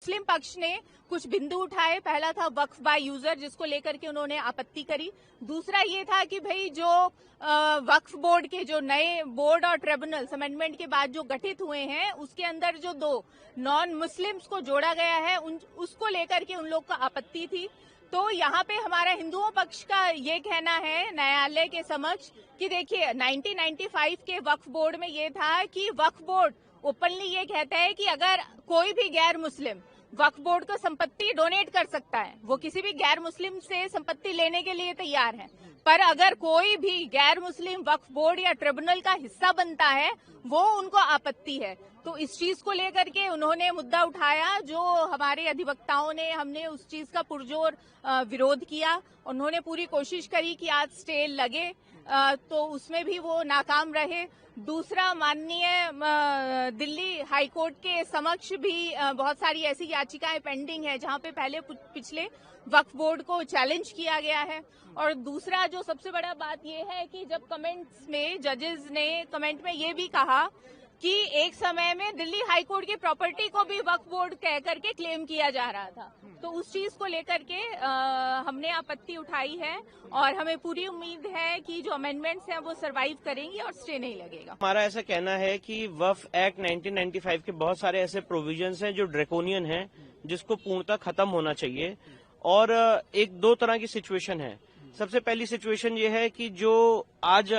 मुस्लिम पक्ष ने कुछ बिंदु उठाए। पहला था वक्फ बाय यूजर, जिसको लेकर के उन्होंने आपत्ति करी। दूसरा ये था कि भाई जो वक्फ बोर्ड के जो नए बोर्ड और ट्रिब्यूनल्स अमेंडमेंट के बाद जो गठित हुए हैं, उसके अंदर जो 2 नॉन मुस्लिम्स को जोड़ा गया है, उसको लेकर के उन लोग को आपत्ति थी। तो यहाँ पे हमारा हिंदुओं पक्ष का ये कहना है न्यायालय के समक्ष कि देखिए 1995 के वक्फ बोर्ड में ये था कि वक्फ बोर्ड ओपनली ये कहता है कि अगर कोई भी गैर मुस्लिम वक्फ बोर्ड को संपत्ति डोनेट कर सकता है, वो किसी भी गैर मुस्लिम से संपत्ति लेने के लिए तैयार है। पर अगर कोई भी गैर मुस्लिम वक्फ बोर्ड या ट्रिब्यूनल का हिस्सा बनता है, वो उनको आपत्ति है। तो इस चीज को लेकर के उन्होंने मुद्दा उठाया, जो हमारे अधिवक्ताओं ने, हमने उस चीज का पुरजोर विरोध किया। उन्होंने पूरी कोशिश करी कि आज स्टे लगे, तो उसमें भी वो नाकाम रहे। दूसरा, माननीय दिल्ली हाईकोर्ट के समक्ष भी बहुत सारी ऐसी याचिकाएं पेंडिंग है जहां पे पहले पिछले वक्फ बोर्ड को चैलेंज किया गया है। और दूसरा जो सबसे बड़ा बात यह है कि जब कमेंट्स में जजेस ने कमेंट में ये भी कहा कि एक समय में दिल्ली हाईकोर्ट की प्रॉपर्टी को भी वक्फ बोर्ड कह करके क्लेम किया जा रहा था, तो उस चीज को लेकर के हमने आपत्ति उठाई है और हमें पूरी उम्मीद है कि जो अमेंडमेंट्स हैं वो सरवाइव करेंगी और स्टे नहीं लगेगा। हमारा ऐसा कहना है कि वक्फ एक्ट 1995 के बहुत सारे ऐसे प्रोविजंस हैं जो ड्रैकोनियन हैं, जिसको पूर्णतः खत्म होना चाहिए। और 1-2 तरह की सिचुएशन है। सबसे पहली सिचुएशन ये है कि जो आज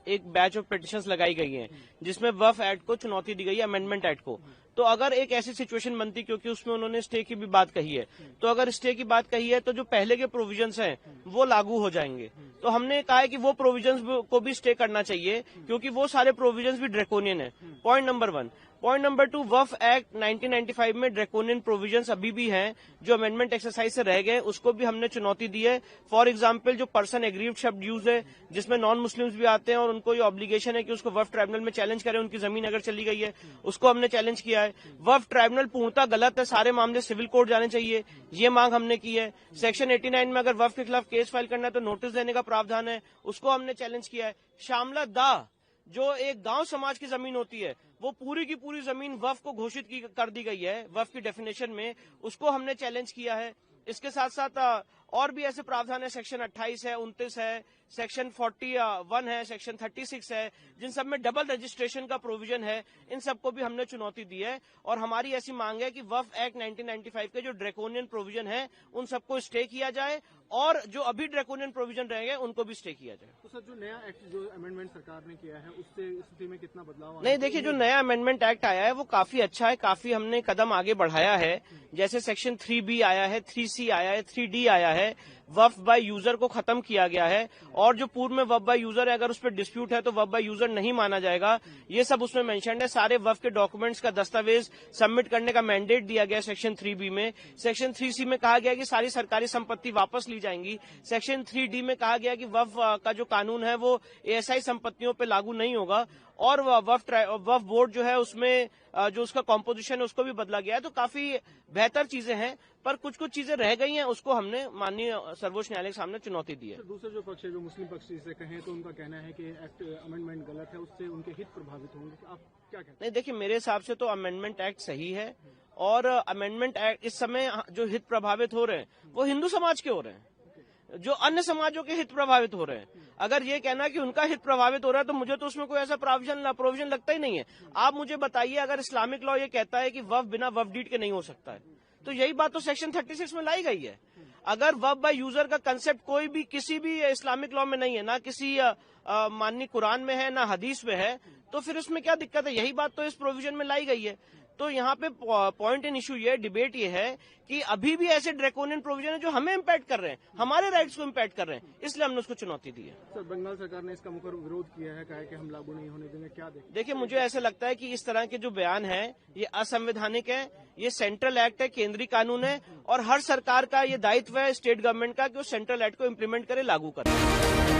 एक बैच ऑफ पिटिशंस लगाई गई हैं जिसमें वक्फ एक्ट को चुनौती दी गई है, अमेंडमेंट एक्ट को। तो अगर एक ऐसी सिचुएशन बनती, क्योंकि उसमें उन्होंने स्टे की भी बात कही है, तो अगर स्टे की बात कही है तो जो पहले के प्रोविजंस हैं वो लागू हो जाएंगे। तो हमने कहा है कि वो प्रोविजंस को भी स्टे करना चाहिए, क्योंकि वो सारे प्रोविजंस भी ड्रैकोनियन है। Point number 1। पॉइंट नंबर 2, वक्फ एक्ट 1995 में ड्रैकोनियन प्रोविजंस अभी भी हैं जो अमेंडमेंट एक्सरसाइज से रह गए, उसको भी हमने चुनौती दी है। फॉर एग्जांपल, जो पर्सन एग्रीव्ड शब्द यूज है, जिसमें नॉन मुस्लिम्स भी आते हैं और उनको ये ऑब्लिगेशन है कि उसको वक्फ ट्राइब्यूनल में चैलेंज करें, उनकी जमीन अगर चली गई है, उसको हमने चैलेंज किया है। वक्फ ट्राइब्यूनल पूर्णतः गलत है, सारे मामले सिविल कोर्ट जाने चाहिए, ये मांग हमने की है। सेक्शन 89 में अगर वक्फ के खिलाफ केस फाइल करना है तो नोटिस देने का प्रावधान है, उसको हमने चैलेंज किया है। शामला दा, जो एक गांव समाज की जमीन होती है, वो पूरी की पूरी जमीन वक्फ को घोषित कर दी गई है वक्फ की डेफिनेशन में, उसको हमने चैलेंज किया है। इसके साथ साथ और भी ऐसे प्रावधान है, सेक्शन 28 है, 29 है, सेक्शन 41 है, सेक्शन 36 है, जिन सब में डबल रजिस्ट्रेशन का प्रोविजन है। इन सबको भी हमने चुनौती दी है और हमारी ऐसी मांग है कि वक्फ एक्ट 1995 के जो ड्रैकोनियन प्रोविजन है उन सबको स्टे किया जाए और जो अभी ड्रैकोनियन प्रोविजन रहेंगे उनको भी स्टे किया जाए। तो सर, जो नया एक्ट जो अमेंडमेंट सरकार ने किया है, उससे स्थिति में कितना बदलाव? नहीं, देखिए, जो नया अमेंडमेंट एक्ट आया है वो काफी अच्छा है, काफी हमने कदम आगे बढ़ाया है। जैसे सेक्शन 3B आया है, 3C आया है, 3D आया है, वक्फ बाय यूजर को खत्म किया गया है। और जो पूर्व में वक्फ बाय यूजर है, अगर उस पर डिस्प्यूट है तो वक्फ बाय यूजर नहीं माना जाएगा, ये सब उसमें मेंशन है। सारे वक्फ के डॉक्यूमेंट्स का दस्तावेज सबमिट करने का मैंडेट दिया गया सेक्शन 3B में। सेक्शन 3C में कहा गया कि सारी सरकारी संपत्ति वापस ली जाएंगी। सेक्शन 3D में कहा गया कि वक्फ का जो कानून है वो ASI संपत्तियों पर लागू नहीं होगा। और वक्फ बोर्ड जो है उसमें जो उसका कॉम्पोजिशन है उसको भी बदला गया है। तो काफी बेहतर चीजें हैं, पर कुछ चीजें रह गई हैं, उसको हमने माननीय सर्वोच्च न्यायालय के सामने चुनौती दी है। दूसरे जो पक्ष है, जो मुस्लिम पक्ष से कहें तो उनका कहना है कि एक्ट अमेंडमेंट गलत है, उससे उनके हित प्रभावित होंगे। आप क्या कहते हैं? नहीं, देखिए, मेरे हिसाब से तो अमेंडमेंट एक्ट सही है और अमेंडमेंट एक्ट इस समय जो हित प्रभावित हो रहे हैं वो हिंदू समाज के हो रहे हैं, जो अन्य समाजों के हित प्रभावित हो रहे हैं। अगर ये कहना कि उनका हित प्रभावित हो रहा है तो मुझे तो उसमें कोई ऐसा प्रोविजन लगता ही नहीं है। आप मुझे बताइए, अगर इस्लामिक लॉ ये कहता है कि वक्फ बिना वक्फ डीड के नहीं हो सकता है, तो यही बात तो सेक्शन 36 में लाई गई है। अगर वक्फ बाय यूजर का कंसेप्ट कोई भी किसी भी इस्लामिक लॉ में नहीं है, ना किसी माननीय कुरान में है, ना हदीस में है, तो फिर उसमें क्या दिक्कत है? यही बात तो इस प्रोविजन में लाई गई है। तो यहाँ पे पॉइंट इन इशू ये, डिबेट ये है कि अभी भी ऐसे ड्रैकोनियन प्रोविजन है जो हमें इम्पैक्ट कर रहे हैं, हमारे राइट्स को इम्पैक्ट कर रहे हैं, इसलिए हमने उसको चुनौती दी है। सर, बंगाल सरकार ने इसका मुखर विरोध किया है, कहा है कि हम लागू नहीं होने देंगे, क्या देखिए, मुझे ऐसा लगता है कि इस तरह के जो बयान है ये असंवैधानिक है। ये सेंट्रल एक्ट है, केंद्रीय कानून है और हर सरकार का ये दायित्व है, स्टेट गवर्नमेंट का, कि वो सेंट्रल एक्ट को इम्प्लीमेंट करे, लागू करे।